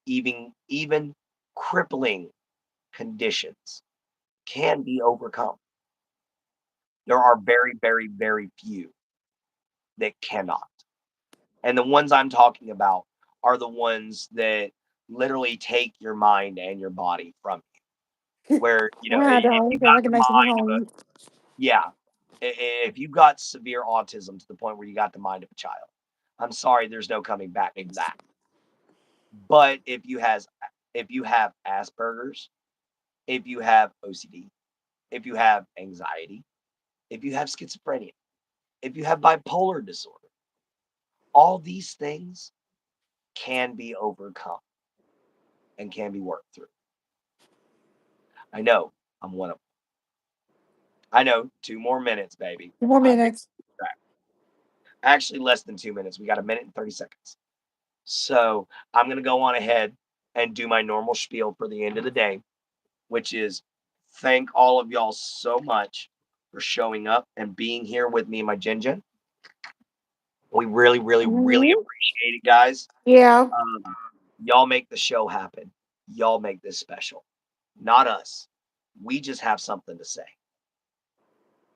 even crippling conditions can be overcome. There are very, very, very few that cannot. And the ones I'm talking about are the ones that literally take your mind and your body from you. Where, Well, I if don't, you because got I can the make something mind of a wrong. yeah, if you got severe autism to the point where you got the mind of a child, I'm sorry, there's no coming back from that. But if you have Asperger's, if you have OCD, if you have anxiety, if you have schizophrenia, if you have bipolar disorder, all these things can be overcome and can be worked through. I know I'm one of them. I know 2 more minutes, baby. 2 more minutes. Back. Actually, less than 2 minutes. We got a minute and 30 seconds. So I'm going to go on ahead and do my normal spiel for the end of the day, which is thank all of y'all so much for showing up and being here with me and my Jin Jin. We really, really, really Hmm. appreciate it, guys. Yeah, Um, y'all make the show happen. Y'all make this special, not us. We just have something to say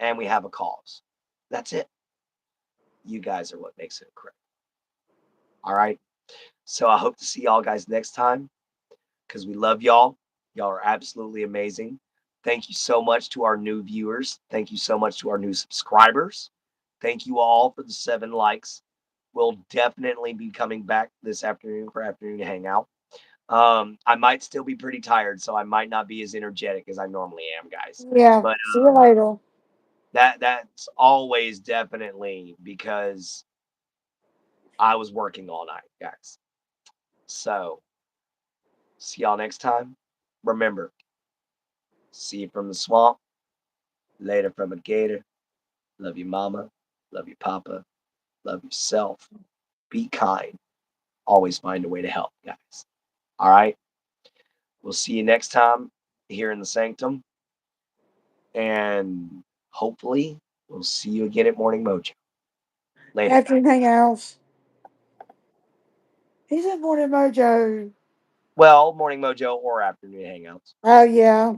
and we have a cause. That's it. You guys are what makes it correct. All right. So I hope to see y'all guys next time because we love y'all. Y'all are absolutely amazing. Thank you so much to our new viewers. Thank you so much to our new subscribers. Thank you all for the 7 likes. We'll definitely be coming back this afternoon for afternoon hangout. I might still be pretty tired, so I might not be as energetic as I normally am, guys. yeah. But See you later. that's always definitely because I was working all night, guys. So see y'all next time. Remember, See you from the swamp. Later from a gator. Love you, mama. Love you, papa. Love yourself. Be kind. Always find a way to help, guys. All right. We'll see you next time here in the sanctum. And hopefully, we'll see you again at Morning Mojo. Later, After guys. anything else, he's at Morning Mojo. Well, Morning Mojo or afternoon hangouts. Oh, yeah.